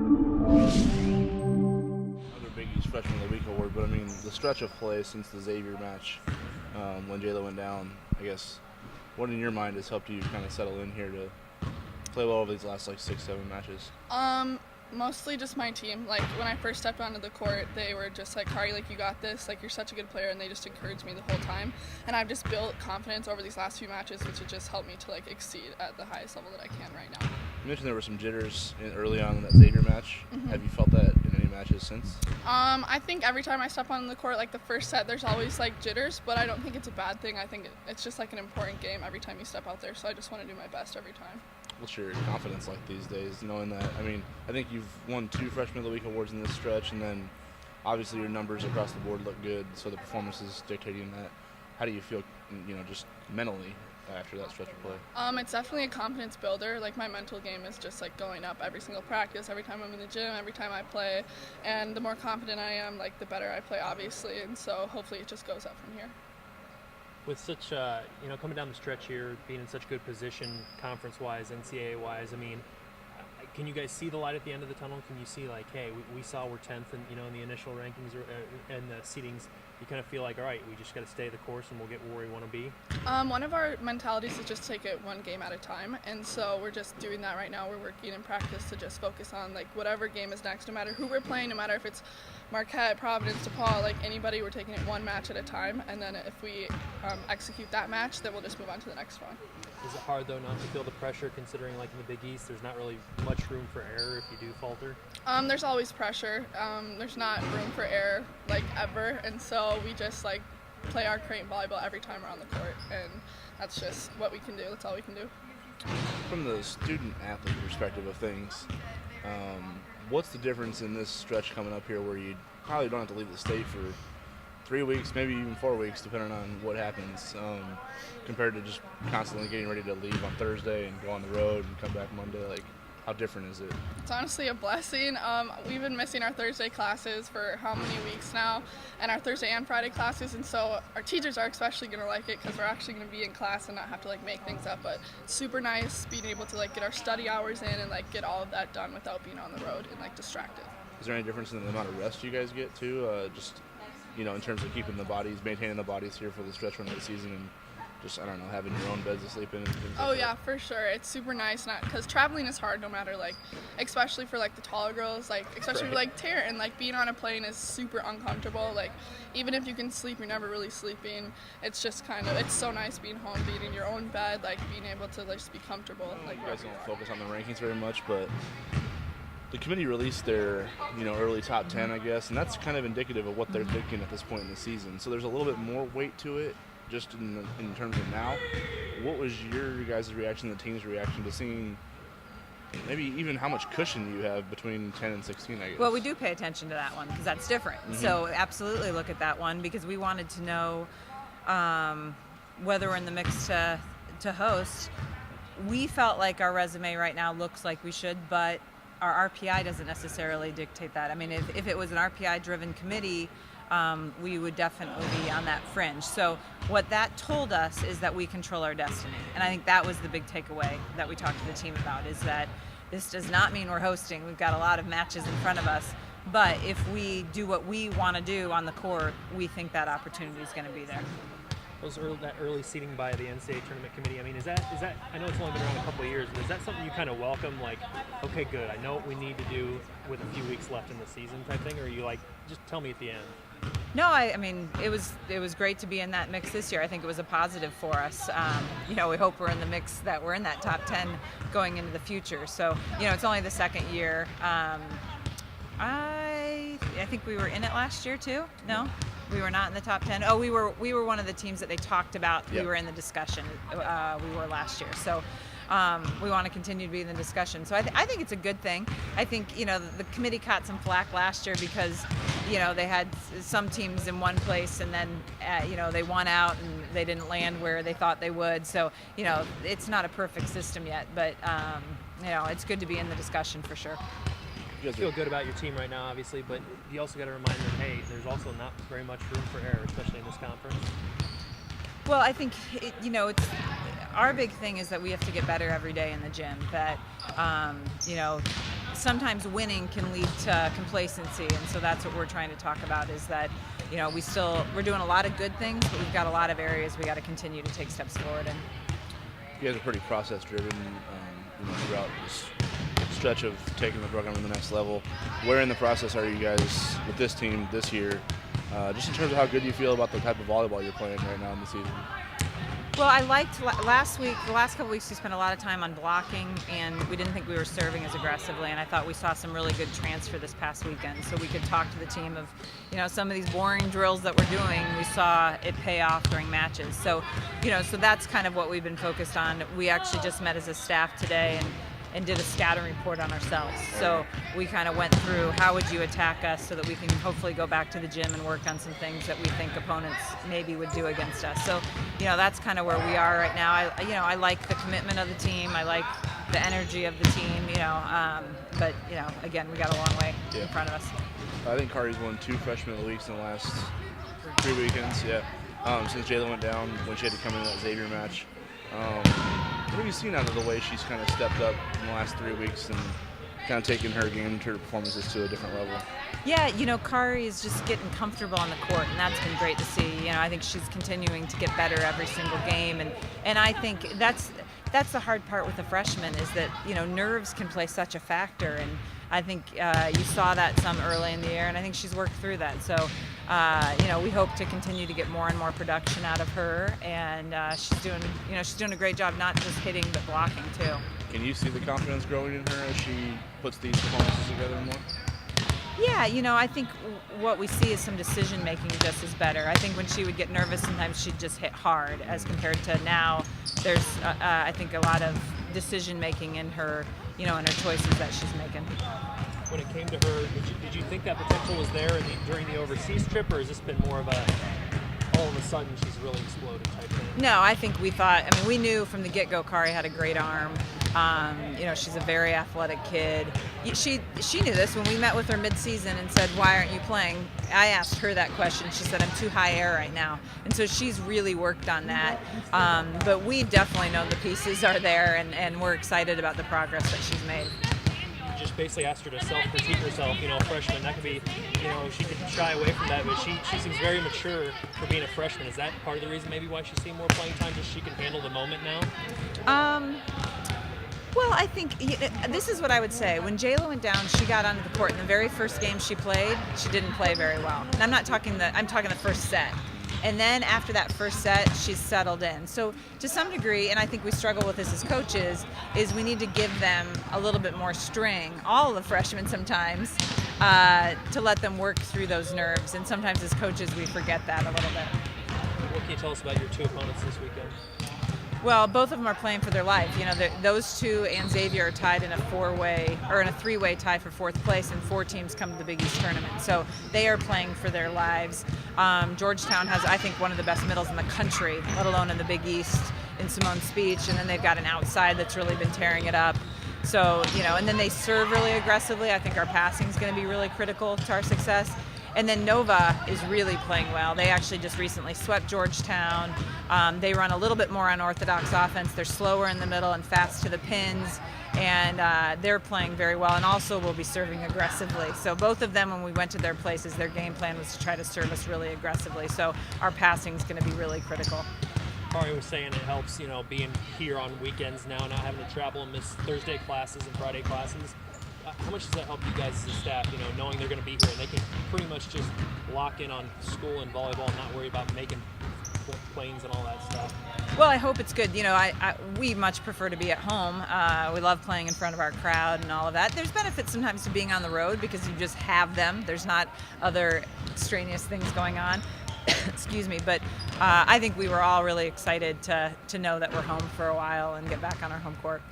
Another Big East Freshman of the Week award, but I mean the stretch of play since the Xavier match, when Jayla went down, I guess, what in your mind has helped you kind of settle in here to play well over these last 6-7 matches? Mostly just my team. Like, when I first stepped onto the court, they were just like, Kari, like, you got this. Like, you're such a good player, and they just encouraged me the whole time. And I've just built confidence over these last few matches, which has just helped me to, exceed at the highest level that I can right now. You mentioned there were some jitters early on in that Xavier match. Mm-hmm. Have you felt that in any matches since? I think every time I step on the court, the first set, there's always, jitters, but I don't think it's a bad thing. I think it's just, an important game every time you step out there, so I just want to do my best every time. What's your confidence like these days, knowing that, I think you've won 2 Freshman of the Week awards in this stretch, and then obviously your numbers across the board look good, so the performance is dictating that. How do you feel, just mentally after that stretch of play? It's definitely a confidence builder. My mental game is just, going up every single practice, every time I'm in the gym, every time I play, and the more confident I am, the better I play, obviously, and so hopefully it just goes up from here. With such, coming down the stretch here, being in such good position, conference-wise, NCAA-wise, can you guys see the light at the end of the tunnel? Can you see, hey, we saw we're 10th, and in the initial rankings and the seedings, you kind of feel all right, we just got to stay the course, and we'll get where we want to be? One of our mentalities is just take it one game at a time, and so we're just doing that right now. We're working in practice to just focus on whatever game is next, no matter who we're playing, no matter if it's Marquette, Providence, DePaul, anybody, we're taking it one match at a time, and then if we execute that match, then we'll just move on to the next one. Is it hard, though, not to feel the pressure, considering, in the Big East, there's not really much room for error if you do falter? There's always pressure. There's not room for error, ever, and so we just, play our Creighton volleyball every time we're on the court, and that's just what we can do. That's all we can do. From the student-athlete perspective of things, what's the difference in this stretch coming up here where you probably don't have to leave the state for 3 weeks, maybe even 4 weeks, depending on what happens, compared to just constantly getting ready to leave on Thursday and go on the road and come back Monday? How different is it? It's honestly a blessing. We've been missing our Thursday classes for how many weeks now, and our Thursday and Friday classes, and so our teachers are especially going to like it because we're actually going to be in class and not have to make things up, but it's super nice being able to get our study hours in and get all of that done without being on the road and distracted. Is there any difference in the amount of rest you guys get too? In terms of keeping the bodies, maintaining the bodies here for the stretch run of the season, and just, having your own beds to sleep in and things Oh, yeah, for sure. It's super nice, because traveling is hard no matter, especially for, the taller girls, especially right. for, Tara, and, being on a plane is super uncomfortable. Even if you can sleep, you're never really sleeping. It's just it's so nice being home, being in your own bed, being able to, just be comfortable. You guys don't focus on the rankings very much, but the committee released their, early top 10, I guess, and that's kind of indicative of what they're thinking at this point in the season. So there's a little bit more weight to it, just in terms of now. What was your guys' reaction, the team's reaction to seeing maybe even how much cushion you have between 10 and 16, I guess? Well, we do pay attention to that one because that's different. Mm-hmm. So absolutely look at that one because we wanted to know whether we're in the mix to host. We felt like our resume right now looks like we should, but our RPI doesn't necessarily dictate that. If it was an RPI-driven committee, we would definitely be on that fringe. So what that told us is that we control our destiny. And I think that was the big takeaway that we talked to the team about, is that this does not mean we're hosting. We've got a lot of matches in front of us. But if we do what we want to do on the court, we think that opportunity is going to be there. That early seating by the NCAA tournament committee, is that I know it's only been around a couple of years, but is that something you kind of welcome, okay, good, I know what we need to do with a few weeks left in the season type thing, or are you just tell me at the end? No, it was great to be in that mix this year. I think it was a positive for us. We hope we're in the mix, that we're in that top 10 going into the future. So, it's only the second year. I think we were in it last year too. No, we were not in the top 10. Oh, we were one of the teams that they talked about. Yep. We were in the discussion. We were last year. So we want to continue to be in the discussion. So I think it's a good thing. I think the committee caught some flack last year because they had some teams in one place and then they won out and they didn't land where they thought they would. So it's not a perfect system yet, but it's good to be in the discussion for sure. You feel good about your team right now, obviously, but you also got to remind them, hey, there's also not very much room for error, especially in this conference. Well, I think it's our big thing is that we have to get better every day in the gym. That sometimes winning can lead to complacency, and so that's what we're trying to talk about, is that, we're doing a lot of good things, but we've got a lot of areas we got to continue to take steps forward in. You guys are pretty process-driven throughout this stretch of taking the program to the next level. Where in the process are you guys with this team this year, just in terms of how good you feel about the type of volleyball you're playing right now in the season? Well, I liked the last couple weeks we spent a lot of time on blocking, and we didn't think we were serving as aggressively, and I thought we saw some really good transfer this past weekend, so we could talk to the team of, some of these boring drills that we're doing, we saw it pay off during matches. So, so that's kind of what we've been focused on. We actually just met as a staff today and did a scouting report on ourselves. So we kind of went through how would you attack us so that we can hopefully go back to the gym and work on some things that we think opponents maybe would do against us. So, that's kind of where we are right now. I like the commitment of the team. I like the energy of the team, but, again, we got a long way in front of us. I think Kari's won 2 Freshman of the Weeks in the last 3 weekends, since Jayla went down when she had to come in that Xavier match. What have you seen out of the way she's kind of stepped up in the last 3 weeks and kind of taken her game and her performances to a different level? Yeah, Kari is just getting comfortable on the court, and that's been great to see. I think she's continuing to get better every single game, and I think that's the hard part with a freshman, is that nerves can play such a factor, and I think you saw that some early in the year, and I think she's worked through that. So, we hope to continue to get more and more production out of her, and she's doing a great job, not just hitting but blocking too. Can you see the confidence growing in her as she puts these performances together more? Yeah, I think what we see is some decision making just as better. I think when she would get nervous, sometimes she'd just hit hard, as compared to now. There's, I think, a lot of decision making in her, in her choices that she's making. When it came to her, did you think that potential was there during the overseas trip, or has this been more of a all of a sudden she's really exploded type thing? No, I think we knew from the get-go Kari had a great arm. She's a very athletic kid. She knew this when we met with her mid-season and said, "Why aren't you playing?" I asked her that question. She said, "I'm too high air right now." And so she's really worked on that. But we definitely know the pieces are there, and we're excited about the progress that she's made. You just basically asked her to self-critique herself, freshman. That could be, she could shy away from that, but she seems very mature for being a freshman. Is that part of the reason maybe why she's seeing more playing time, just she can handle the moment now? Well, I think this is what I would say. When Jayla went down, she got onto the court. In the very first game she played, she didn't play very well. And I'm talking the first set. And then after that first set, she's settled in. So to some degree, and I think we struggle with this as coaches, is we need to give them a little bit more string, all of the freshmen sometimes, to let them work through those nerves. And sometimes as coaches, we forget that a little bit. What can you tell us about your 2 opponents this weekend? Well, both of them are playing for their life. Those 2 and Xavier are tied in a 3-way tie for 4th place, and 4 teams come to the Big East tournament. So they are playing for their lives. Georgetown has, I think, one of the best middles in the country, let alone in the Big East, in Simone Speech, and then they've got an outside that's really been tearing it up. So, and then they serve really aggressively. I think our passing is going to be really critical to our success. And then Nova is really playing well. They actually just recently swept Georgetown. They run a little bit more unorthodox offense. They're slower in the middle and fast to the pins, and they're playing very well, and also will be serving aggressively. So both of them, when we went to their places, their game plan was to try to serve us really aggressively. So our passing is going to be really critical. Kari was saying it helps, being here on weekends now, not having to travel and miss Thursday classes and Friday classes. How much does that help you guys as a staff, knowing they're going to be here and they can pretty much just lock in on school and volleyball and not worry about making planes and all that stuff? Well, I hope it's good. We much prefer to be at home. We love playing in front of our crowd and all of that. There's benefits sometimes to being on the road because you just have them. There's not other extraneous things going on. Excuse me. But I think we were all really excited to know that we're home for a while and get back on our home court.